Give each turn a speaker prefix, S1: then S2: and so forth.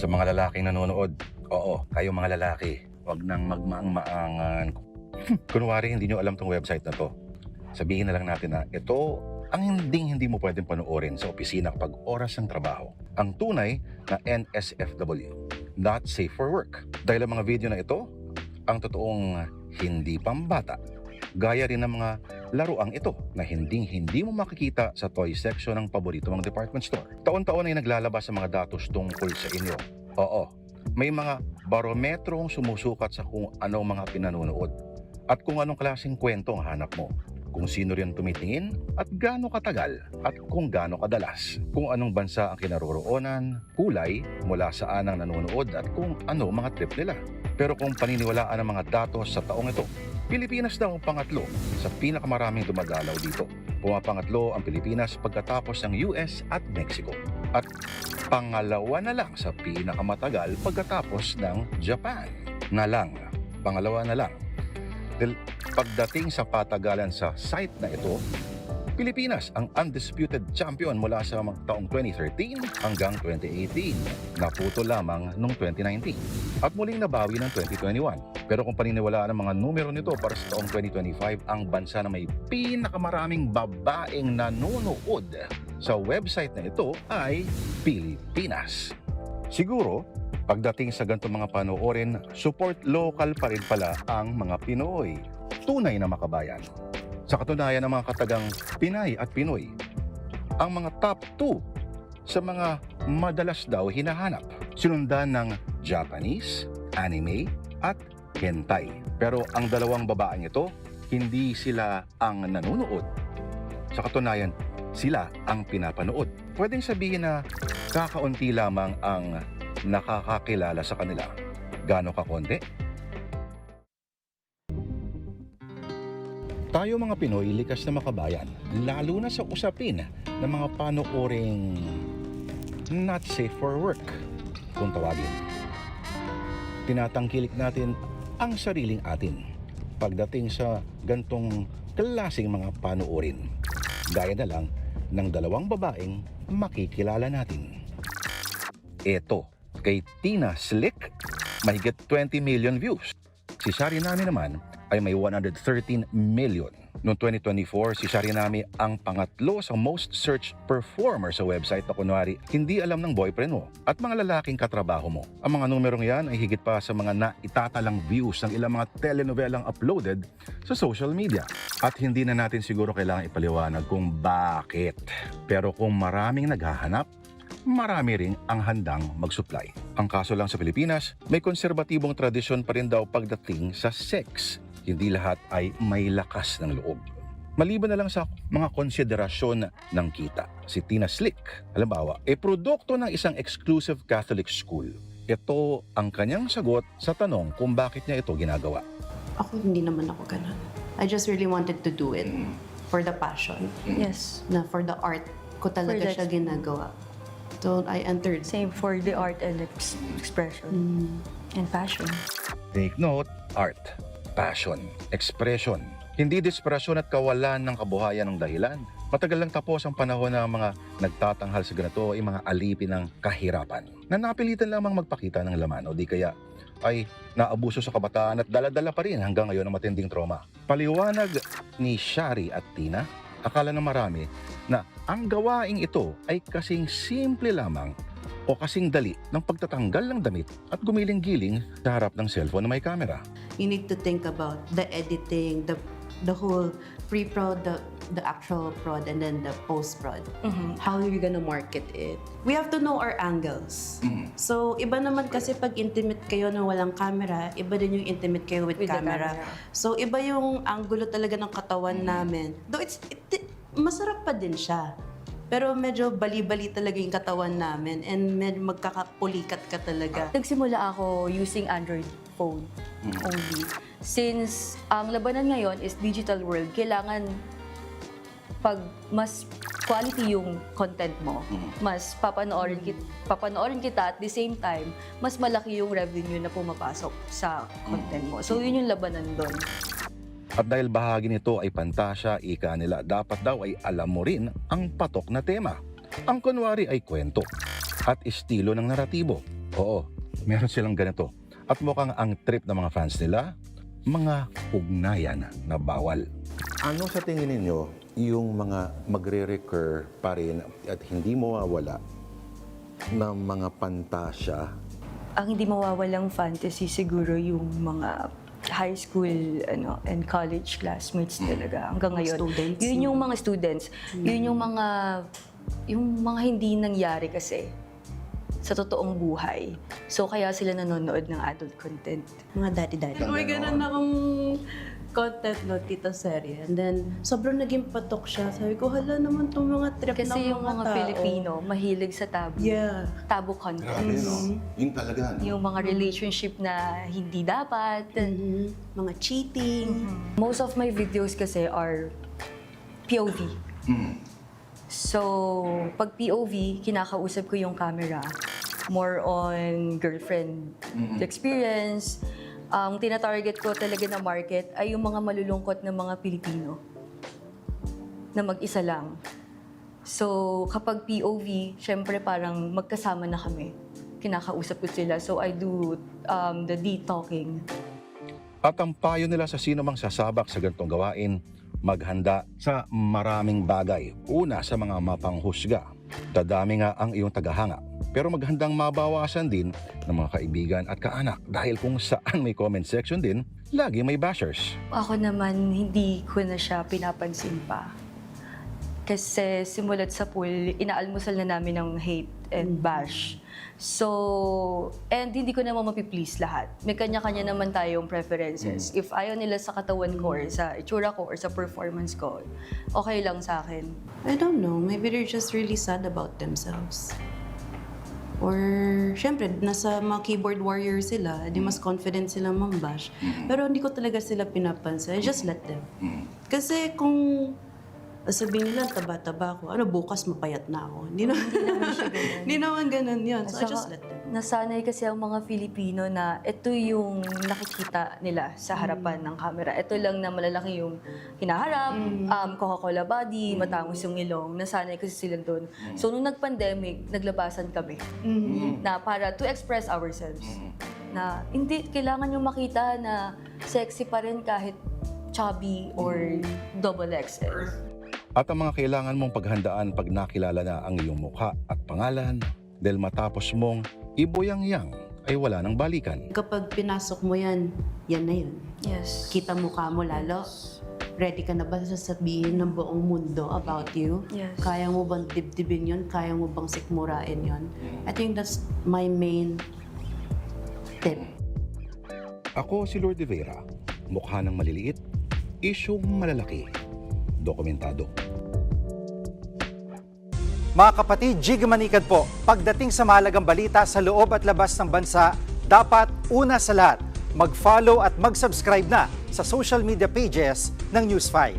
S1: Sa mga lalaking nanonood, oo, kayo mga lalaki, wag nang magmaang-maangan. Kunwari hindi nyo alam tong website na to. Sabihin na lang natin na ito ang hindi mo pwedeng panoorin sa opisina kapag oras ng trabaho. Ang tunay na NSFW, not safe for work. Dahil ang mga video na ito, ang totoong hindi pambata. Gaya rin ng mga laruang ito na hindi mo makikita sa toy section ng paborito mong department store. Taon-taon ay naglalabas ang mga datos tungkol sa inyo. Oo, may mga barometrong sumusukat sa kung anong mga pinanonood at kung anong klaseng kwento ang hanap mo. Kung sino rin tumitingin at gaano katagal at kung gaano kadalas. Kung anong bansa ang kinaroroonan, kulay, mula saan ang nanonood at kung ano mga trip nila. Pero kung paniniwalaan ang mga datos sa taong ito, Pilipinas daw ang pangatlo sa pinakamaraming dumadalaw dito. Pumapangatlo ang Pilipinas pagkatapos ng US at Mexico. At pangalawa na lang sa pinakamatagal pagkatapos ng Japan. Pangalawa na lang. Pagdating sa patagalan sa site na ito, Pilipinas ang undisputed champion mula sa taong 2013 hanggang 2018. Naputo lamang noong 2019 at muling nabawi ng 2021. Pero kung paniniwalaan ang mga numero nito para sa taong 2025, ang bansa na may pinakamaraming babaeng nanonood sa website na ito ay Pilipinas. Siguro, pagdating sa ganitong mga panoorin, support local pa rin pala ang mga Pinoy. Tunay na makabayan. Sa katunayan ng mga katagang Pinay at Pinoy, ang mga top 2 sa mga madalas daw hinahanap, sinundan ng Japanese, anime, at hentai. Pero ang dalawang babaeng ito, hindi sila ang nanonood. Sa katunayan, sila ang pinapanood. Pwedeng sabihin na kakaunti lamang ang nakakakilala sa kanila. Gaano kakonti? Tayo mga Pinoy, likas na makabayan, lalo na sa usapin ng mga panooring not safe for work, kung tawagin. Tinatangkilik natin ang sariling atin pagdating sa gantong klaseng mga panoorin. Gaya na lang ng dalawang babaeng makikilala natin. Eto, kay Tina Slick, mahigit 20 million views. Si Sharinami naman ay may 113 million. Noong 2024, si Sharinami ang pangatlo sa most searched performer sa website na kunwari hindi alam ng boyfriend mo at mga lalaking katrabaho mo. Ang mga numerong yan ay higit pa sa mga naitatalang views ng ilang mga telenovelang uploaded sa social media. At hindi na natin siguro kailangan ipaliwanag kung bakit. Pero kung maraming naghahanap, marami ring ang handang mag-supply. Ang kaso lang sa Pilipinas, may konserbatibong tradisyon pa rin daw pagdating sa sex. Hindi lahat ay may lakas ng loob. Maliban na lang sa mga konsiderasyon ng kita. Si Tina Slick, halimbawa, ay produkto ng isang exclusive Catholic school. Ito ang kanyang sagot sa tanong kung bakit niya ito ginagawa.
S2: Ako hindi naman ako ganun. I just really wanted to do it for the passion.
S3: Yes.
S2: Na for the art ko talaga siya ginagawa. So I entered.
S3: Same for the art and expression and passion.
S1: Take note, art, passion, expression. Hindi desperasyon at kawalan ng kabuhayan ng dahilan. Matagal lang tapos ang panahon ng mga nagtatanghal sa ganito ay mga alipin ng kahirapan na napilitan lamang magpakita ng laman o di kaya ay naabuso sa kabataan at dala-dala pa rin hanggang ngayon ang matinding trauma. Paliwanag ni Shari at Tina, akala ng marami na ang gawaing ito ay kasing simple lamang o kasing dali ng pagtatanggal ng damit at gumiling-giling sa harap ng cellphone na may camera.
S2: You need to think about the editing, the whole pre-prod, the actual prod, and then the post-prod. How are you gonna market it? We have to know our angles. So, iba naman kasi pag intimate kayo na walang camera, iba din yung intimate kayo with
S3: With the
S2: camera.
S3: camera.
S2: So, iba yung angulo talaga ng katawan namin. Though masarap pa din siya. Pero medyo bali-bali talaga yung katawan namin and medyo magkakapulikat ka talaga.
S3: Nagsimula ako using Android phone only. Since ang labanan ngayon is digital world, kailangan pag mas quality yung content mo, mas papanoorin kita at the same time, mas malaki yung revenue na pumapasok sa content mo. So yun yung labanan doon.
S1: At dahil bahagi nito ay pantasya, ika nila, dapat daw ay alam mo rin ang patok na tema. Ang kunwari ay kwento at estilo ng naratibo. Oo, meron silang ganito. At mukhang ang trip ng mga fans nila, mga ugnayan na bawal.
S4: Ano sa tingin ninyo yung mga magre-recur pa rin at hindi mawawala ng mga pantasya?
S3: Ang hindi mawawalang fantasy siguro yung mga high school and college classmates talaga hanggang ngayon.
S2: Students.
S3: Yun yung mga students. Yun yung mga hindi nangyari kasi sa totoong buhay. So kaya sila nanonood ng adult content.
S2: Mga daddy-daddy. May ganun akong content no, tita serye. And then, sobrang naging patok siya. Sabi ko, hala naman itong mga trip ng
S3: Kasi yung mga
S2: tao.
S3: Pilipino, mahilig sa tabu.
S2: Yeah.
S3: Tabu content.
S4: Grabe, no? Yung talaga, no?
S3: Yung mga relationship na hindi dapat.
S2: Mga cheating.
S3: Most of my videos kasi are POV. So, pag POV, kinakausap ko yung camera. More on girlfriend experience. Ang tina-target ko talaga na market ay yung mga malulungkot na mga Pilipino na mag-isa lang. So, kapag POV, syempre parang magkasama na kami. Kinakausap ko sila. So, I do the talking.
S1: At ang payo nila sa sino mang sasabak sa ganitong gawain, maghanda sa maraming bagay. Una, sa mga mapanghusga. Dadami nga ang iyong tagahanga. Pero maghandang mabawasan din ng mga kaibigan at kaanak dahil kung saan may comment section din, lagi may bashers.
S3: Ako naman, hindi ko na siya pinapansin pa. Kasi simulat sa pool, inaalmusal na namin ng hate and bash. So, and hindi ko naman mapiplease lahat. May kanya-kanya naman tayong preferences. If ayaw nila sa katawan ko or sa itsura ko or sa performance ko, okay lang sa akin.
S2: I don't know. Maybe they're just really sad about themselves. Or, syempre, nasa mga keyboard warrior sila, di mas confident sila mambash. Pero hindi ko talaga sila pinapansin. I just let them. Kasi kung sabihin nila, taba-taba ako, bukas mapayat na ako. Hindi naman siya ganun. Hindi naman ganun yun. So, I just let them.
S3: Nasanay kasi ang mga Filipino na ito yung nakikita nila sa harapan ng camera. Ito lang na malalaki yung hinaharap, Coca-Cola body, matangos yung ilong. Nasanay kasi sila doon. So, nung nag-pandemic, naglabasan kami na para to express ourselves. Na hindi, kailangan yung makita na sexy pa rin kahit chubby or double XL.
S1: At ang mga kailangan mong paghandaan pag nakilala na ang iyong mukha at pangalan dahil matapos mong iboyang-yang ay wala nang balikan.
S2: Kapag pinasok mo yan, yan na yun.
S3: Yes.
S2: Kita mukha mo lalo. Ready ka na ba sasabihin ng buong mundo about you?
S3: Yes.
S2: Kaya mo bang dibdibin yun? Kaya mo bang sikmurain yun? I think that's my main tip.
S1: Ako si Lord de Vera, mukha ng maliliit, isyong malalaki, dokumentado.
S5: Mga kapatid, Jig Manikad po, pagdating sa mahalagang balita sa loob at labas ng bansa, dapat una sa lahat, mag-follow at mag-subscribe na sa social media pages ng News 5.